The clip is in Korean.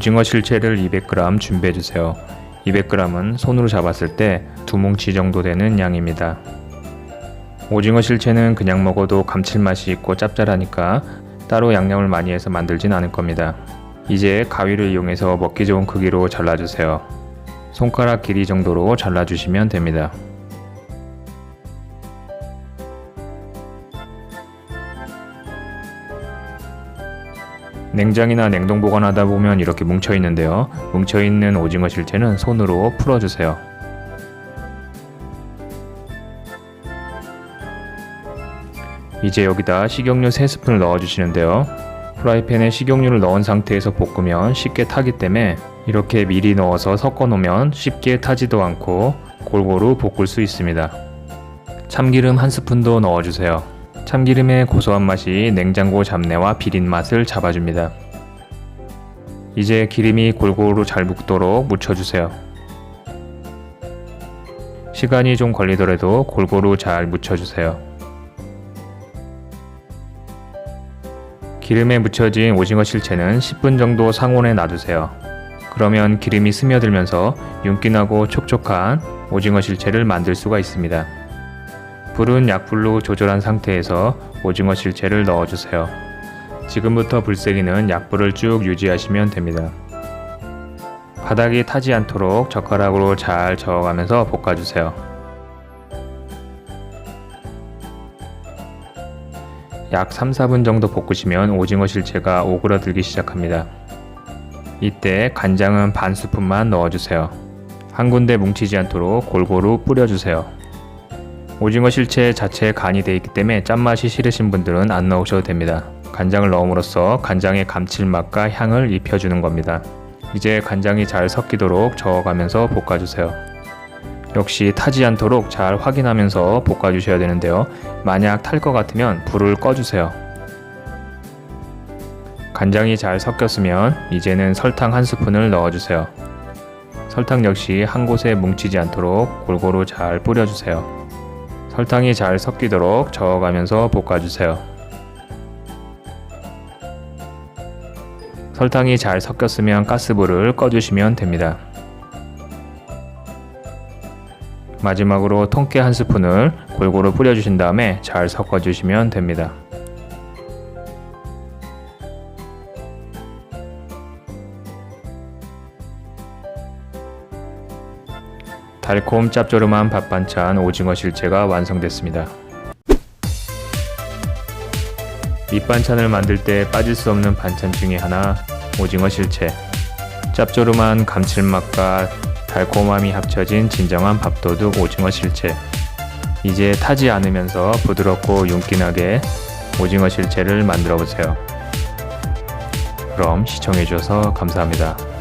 오징어 실체를 200g 준비해주세요. 200g은 손으로 잡았을 때 2뭉치 정도 되는 양입니다. 오징어 실체는 그냥 먹어도 감칠맛이 있고 짭짤하니까 따로 양념을 많이 해서 만들진 않을 겁니다. 이제 가위를 이용해서 먹기 좋은 크기로 잘라주세요. 손가락 길이 정도로 잘라주시면 됩니다. 냉장이나 냉동 보관하다 보면 이렇게 뭉쳐있는데요. 뭉쳐있는 오징어 실체는 손으로 풀어주세요. 이제 여기다 식용유 3스푼을 넣어주시는데요. 프라이팬에 식용유를 넣은 상태에서 볶으면 쉽게 타기 때문에 이렇게 미리 넣어서 섞어 놓으면 쉽게 타지도 않고 골고루 볶을 수 있습니다. 참기름 1스푼도 넣어주세요. 참기름의 고소한 맛이 냉장고 잡내와 비린 맛을 잡아줍니다. 이제 기름이 골고루 잘 묻도록 묻혀주세요. 시간이 좀 걸리더라도 골고루 잘 묻혀주세요. 기름에 묻혀진 오징어 실체는 10분 정도 상온에 놔두세요. 그러면 기름이 스며들면서 윤기나고 촉촉한 오징어 실체를 만들 수가 있습니다. 불은 약불로 조절한 상태에서 오징어 실체를 넣어주세요. 지금부터 불세기는 약불을 쭉 유지하시면 됩니다. 바닥이 타지 않도록 젓가락으로 잘 저어가면서 볶아주세요. 약 3-4분 정도 볶으시면 오징어 실체가 오그라들기 시작합니다. 이때 간장은 반 스푼만 넣어주세요. 한 군데 뭉치지 않도록 골고루 뿌려주세요. 오징어 실체 자체에 간이 되어 있기 때문에 짠맛이 싫으신 분들은 안 넣으셔도 됩니다. 간장을 넣음으로써 간장의 감칠맛과 향을 입혀주는 겁니다. 이제 간장이 잘 섞이도록 저어가면서 볶아주세요. 역시 타지 않도록 잘 확인하면서 볶아주셔야 되는데요. 만약 탈 것 같으면 불을 꺼주세요. 간장이 잘 섞였으면 이제는 설탕 1스푼을 넣어주세요. 설탕 역시 한 곳에 뭉치지 않도록 골고루 잘 뿌려주세요. 설탕이 잘 섞이도록 저어가면서 볶아주세요. 설탕이 잘 섞였으면 가스불을 꺼주시면 됩니다. 마지막으로 통깨 1스푼을 골고루 뿌려주신 다음에 잘 섞어주시면 됩니다. 달콤 짭조름한 밥 반찬 오징어 실체가 완성됐습니다. 밑반찬을 만들 때 빠질 수 없는 반찬 중에 하나 오징어 실체. 짭조름한 감칠맛과 달콤함이 합쳐진 진정한 밥도둑 오징어 실체. 이제 타지 않으면서 부드럽고 윤기나게 오징어 실체를 만들어 보세요. 그럼 시청해 주셔서 감사합니다.